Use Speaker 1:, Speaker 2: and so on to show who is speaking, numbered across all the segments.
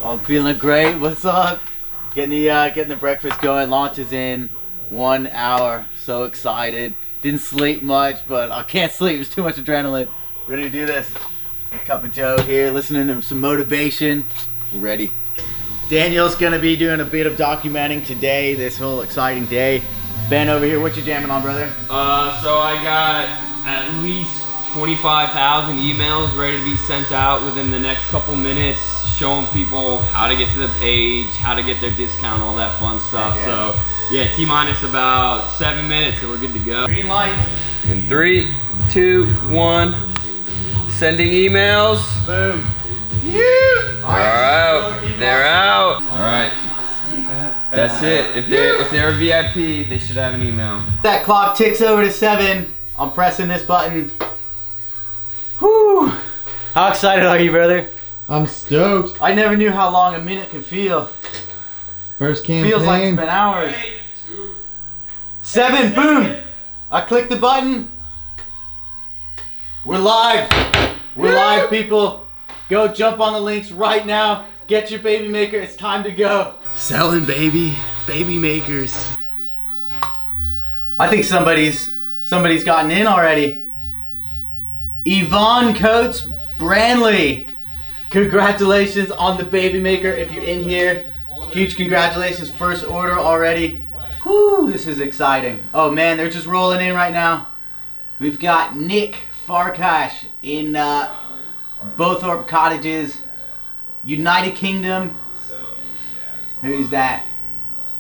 Speaker 1: I'm feeling great. What's up? Getting the breakfast going. Launches in 1 hour. So excited. Didn't sleep much, but I can't sleep. There's too much adrenaline. Ready to do this. A cup of Joe here, listening to some motivation. We're ready. Daniel's gonna be doing a bit of documenting today, this whole exciting day. Ben over here, what you jamming on, brother?
Speaker 2: So I got at least 25,000 emails ready to be sent out within the next couple minutes, showing people how to get to the page, how to get their discount, all that fun stuff.
Speaker 1: Yeah.
Speaker 2: So yeah, T-minus about 7 minutes and we're good to go.
Speaker 1: Green light.
Speaker 2: In 3, 2, 1, sending emails.
Speaker 1: Boom.
Speaker 2: They're out. All right. That's it. If they're a VIP, they should have an email.
Speaker 1: That clock ticks over to 7. I'm pressing this button. Whew. How excited are you, brother?
Speaker 3: I'm stoked.
Speaker 1: I never knew how long a minute could feel.
Speaker 3: First campaign.
Speaker 1: Feels like it's been hours. 7, boom. I clicked the button. We're live. We're live, people. Go jump on the links right now. Get your baby maker. It's time to go.
Speaker 4: Selling baby makers.
Speaker 1: I think somebody's gotten in already. Yvonne Coates Branley. Congratulations on the baby maker. If you're in here, huge congratulations. First order already. Whew, this is exciting. Oh man, they're just rolling in right now. We've got Nick Farkash in Bothorpe Cottages, United Kingdom. Who's that?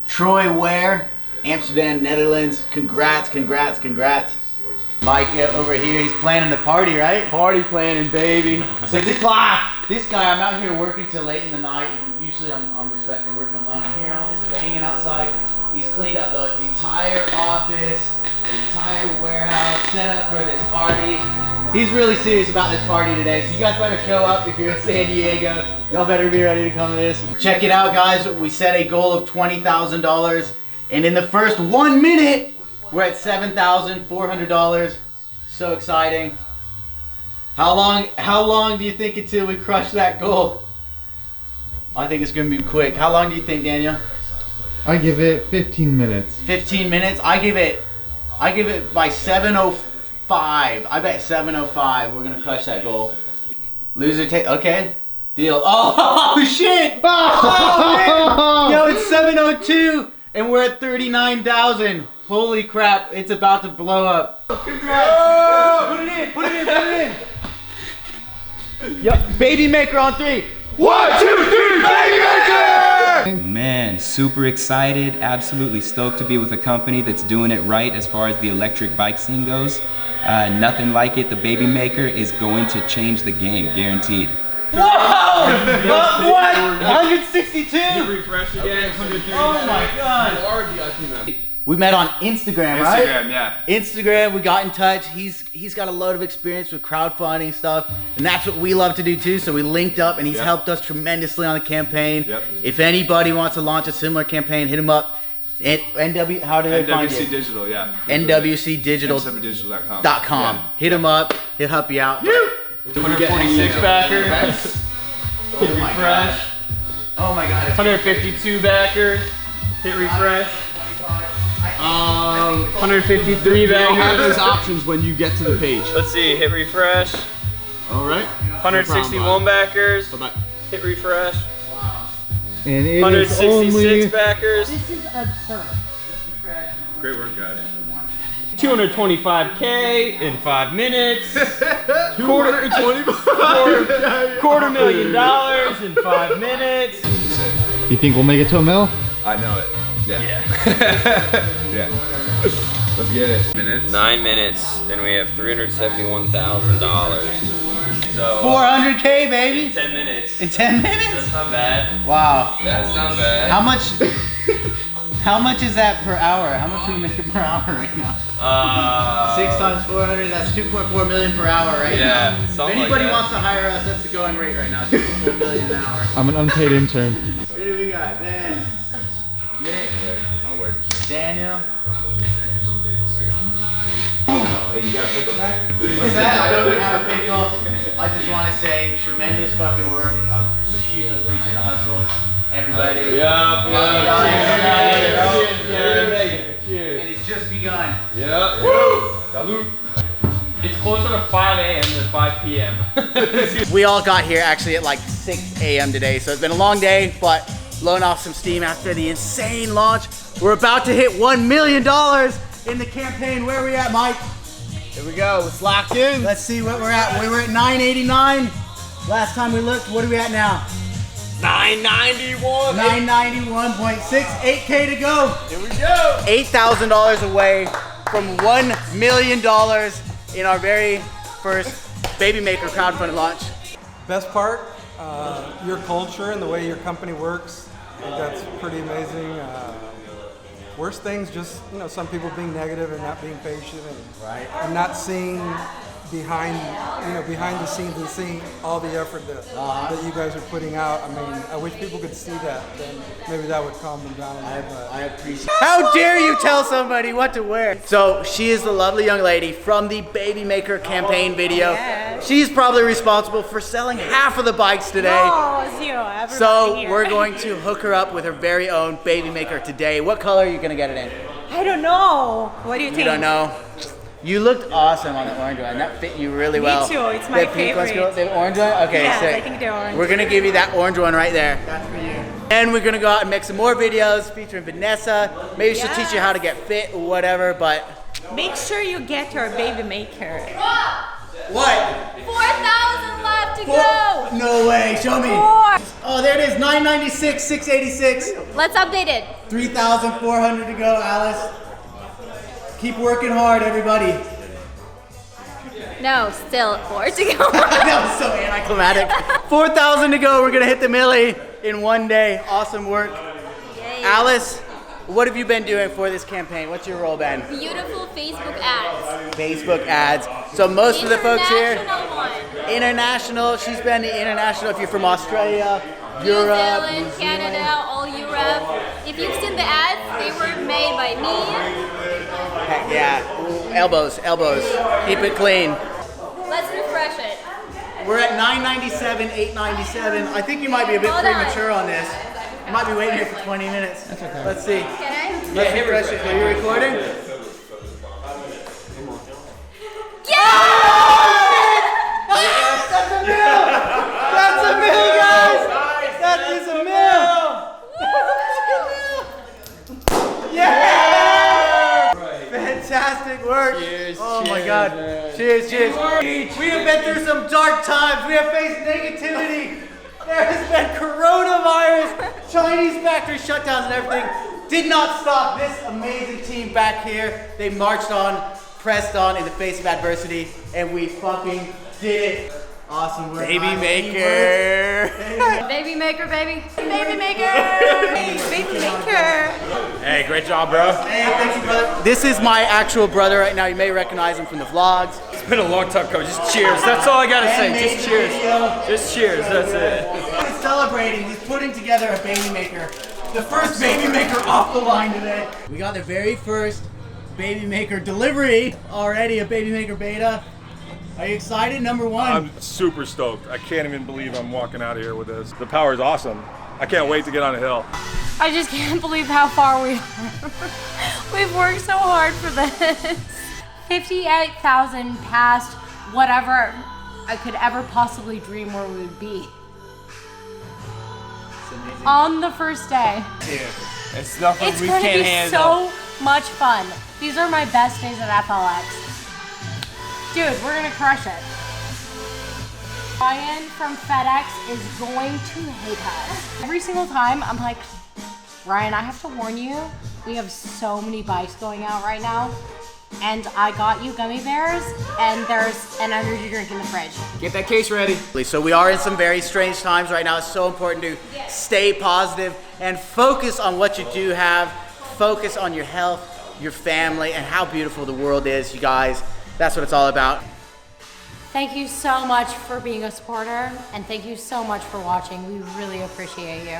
Speaker 1: Troy Ware, Amsterdam, Netherlands. Congrats. Mike over here, he's planning the party, right?
Speaker 2: Party planning, baby.
Speaker 1: 6 o'clock. This guy, I'm out here working till late in the night, and usually I'm respecting working alone. I'm hearing all this banging outside. He's cleaned up the entire office, the entire warehouse, set up for this party. He's really serious about this party today, so you guys better show up if you're in San Diego. Y'all better be ready to come to this. Check it out, guys. We set a goal of $20,000, and in the first 1 minute, we're at $7,400. So exciting. How long do you think until we crush that goal? I think it's gonna be quick. How long do you think, Daniel?
Speaker 3: I give it 15 minutes.
Speaker 1: 15 minutes? I give it by 7:05. I bet 7:05 we're gonna crush that goal. Loser take, okay. Deal. Oh shit! Oh, man. Yo, it's 7:02 and we're at 39,000. Holy crap, it's about to blow up. Congrats! Oh! Put it in. Yep, baby maker on 3. 1, 2, 3, baby maker!
Speaker 5: Man, super excited, absolutely stoked to be with a company that's doing it right as far as the electric bike scene goes. Nothing like it. The Baby Maker is going to change the game, guaranteed.
Speaker 1: Whoa! What? 162?
Speaker 2: Refresh again. 130.
Speaker 1: Oh my god! We met on Instagram, right?
Speaker 2: Instagram, yeah.
Speaker 1: Instagram, we got in touch. He's got a load of experience with crowdfunding stuff, and that's what we love to do too. So we linked up, and he's helped us tremendously on the campaign.
Speaker 6: Yep.
Speaker 1: If anybody wants to launch a similar campaign, hit him up. NW, how do they find you?
Speaker 6: NWC Digital, yeah.
Speaker 1: NWCdigital.com.
Speaker 6: Yeah.
Speaker 1: Hit him up. He'll help you out.
Speaker 2: 146 backers. Hit refresh.
Speaker 1: Oh my god.
Speaker 2: 152 backers. Hit refresh. 153
Speaker 6: You'll have
Speaker 2: backers.
Speaker 6: those options when you get to the page.
Speaker 2: Let's see. Hit refresh.
Speaker 6: All right.
Speaker 2: 161 backers.
Speaker 6: Bye-bye.
Speaker 2: Hit refresh.
Speaker 3: And it is
Speaker 2: 166
Speaker 3: only
Speaker 2: backers.
Speaker 7: This is absurd.
Speaker 6: Great work, guys.
Speaker 2: 225K in 5 minutes.
Speaker 6: $225,000.
Speaker 2: $250,000 in 5 minutes.
Speaker 3: You think we'll make it to a mil?
Speaker 6: I know it. Yeah. Yeah. Let's get it.
Speaker 2: 9 minutes, and we have $371,000. So
Speaker 1: 400K, baby.
Speaker 2: 10 minutes.
Speaker 1: In 10 minutes?
Speaker 2: That's not bad.
Speaker 1: Wow.
Speaker 2: That's not bad.
Speaker 1: How much is that per hour? How much do we make per hour right now? 6 times 400, that's 2.4 million per hour, right?
Speaker 2: Yeah,
Speaker 1: now? If
Speaker 2: something
Speaker 1: anybody
Speaker 2: like that.
Speaker 1: wants to hire us, that's the going rate right now, 2.4 million an hour.
Speaker 3: I'm an unpaid intern.
Speaker 1: Who do we got? Ben, Nick, Daniel.
Speaker 6: you got a pickle back?
Speaker 1: What's that? I don't have a pickle. I just want to say tremendous fucking work. I'm huge appreciate the hustle. Everybody.
Speaker 2: Cheers.
Speaker 1: And it's just begun.
Speaker 2: Yep. Woo! Salute. It's closer to 5 a.m. than 5 p.m.
Speaker 1: We all got here actually at like 6 a.m. today, so it's been a long day, but blowing off some steam after the insane launch. We're about to hit $1 million in the campaign. Where are we at, Mike?
Speaker 2: Here we go. It's locked in.
Speaker 1: Let's see what we're at. We were at 989. Last time we looked, what are we at now?
Speaker 2: 991.
Speaker 1: 991.6, 8K to go.
Speaker 2: Here we go.
Speaker 1: $8,000 away from $1 million in our very first Babymaker crowdfunding launch.
Speaker 7: Best part, your culture and the way your company works. I think that's pretty amazing. Worst things, just some people being negative and not being patient, and not seeing behind the scenes and seeing all the effort that you guys are putting out. I mean, I wish people could see that. Then maybe that would calm them down a little bit.
Speaker 1: I appreciate. How dare you tell somebody what to wear? So she is the lovely young lady from the Babymaker campaign video.
Speaker 8: Yes.
Speaker 1: She's probably responsible for selling half of the bikes today.
Speaker 8: Oh, it's you. Everybody
Speaker 1: So
Speaker 8: here.
Speaker 1: we're going to hook her up with her very own Babymaker today. What color are you gonna get it in?
Speaker 8: I don't know. What do you think?
Speaker 1: You don't know. You looked awesome on the orange one. That fit you really well.
Speaker 8: Me too. It's my
Speaker 1: The pink one's
Speaker 8: favorite.
Speaker 1: cool. The orange one? Okay,
Speaker 8: Yes,
Speaker 1: sick.
Speaker 8: I think the orange.
Speaker 1: We're gonna give you that orange one right there. That's for you. And we're gonna go out and make some more videos featuring Vanessa. Maybe she'll teach you how to get fit or whatever, but.
Speaker 8: Make sure you get your Babymaker.
Speaker 1: What?
Speaker 9: 4,000 left to go.
Speaker 1: No way, show me.
Speaker 8: 4.
Speaker 1: Oh, there it is, 996, 686.
Speaker 9: Let's update it.
Speaker 1: 3,400 to go, Alice. Keep working hard, everybody.
Speaker 9: No, still 4 to go.
Speaker 1: That was so anticlimactic. 4,000 to go. We're gonna hit the milli in one day. Awesome work.
Speaker 9: Yay.
Speaker 1: Alice, what have you been doing for this campaign? What's your role been?
Speaker 9: Beautiful Facebook ads.
Speaker 1: Facebook ads. So most of the folks here,
Speaker 9: International one.
Speaker 1: international. She's been the international. If you're from Australia,
Speaker 9: New
Speaker 1: Europe,
Speaker 9: Zealand,
Speaker 1: New
Speaker 9: Canada,
Speaker 1: Zealand.
Speaker 9: all Europe. If you've seen the ads, they were made by me.
Speaker 1: Heck yeah. Ooh, elbows. Keep it clean.
Speaker 9: Let's refresh it.
Speaker 1: We're at 997, 897. I think you might be a bit
Speaker 9: Hold on.
Speaker 1: premature on this. You might be waiting here for 20 minutes. That's okay. Let's see.
Speaker 9: Can I?
Speaker 1: Let's refresh it. Are you recording? That's a mill! That's a mill, guys! That is a mill! Yeah! Fantastic work!
Speaker 2: Cheers,
Speaker 1: Oh my
Speaker 2: cheers,
Speaker 1: God!
Speaker 2: man.
Speaker 1: Cheers! We have been through some dark times. We have faced negativity. There has been coronavirus, Chinese factory shutdowns, and everything. Did not stop this amazing team back here. They marched on, pressed on in the face of adversity, and we fucking did it. Awesome work.
Speaker 2: Babymaker.
Speaker 9: Babymaker, baby.
Speaker 8: Babymaker. Babymaker.
Speaker 2: Hey, great job, bro.
Speaker 1: Hey, thank you, brother. This is my actual brother right now. You may recognize him from the vlogs.
Speaker 2: It's been a long time coming. Just cheers. That's all I gotta say. Just cheers. Just cheers. That's it.
Speaker 1: He's celebrating. He's putting together a Babymaker. The first Babymaker off the line today. We got the very first Babymaker delivery already, a Babymaker beta. Are you excited? Number one.
Speaker 6: I'm super stoked. I can't even believe I'm walking out of here with this. The power is awesome. I can't wait to get on a hill.
Speaker 8: I just can't believe how far we are. We've worked so hard for this. 58,000 past whatever I could ever possibly dream where we would be. On the first day.
Speaker 2: It's nothing
Speaker 8: It's
Speaker 2: we
Speaker 8: gonna
Speaker 2: can't
Speaker 8: be
Speaker 2: handle.
Speaker 8: so much fun. These are my best days at FLX. Dude, we're gonna crush it. Ryan from FedEx is going to hate us. Every single time, I'm like, Ryan, I have to warn you, we have so many bikes going out right now, and I got you gummy bears, and there's an energy drink in the fridge.
Speaker 2: Get that case ready.
Speaker 1: So we are in some very strange times right now. It's so important to stay positive and focus on what you do have. Focus on your health, your family, and how beautiful the world is, you guys. That's what it's all about.
Speaker 8: Thank you so much for being a supporter, and thank you so much for watching. We really appreciate you.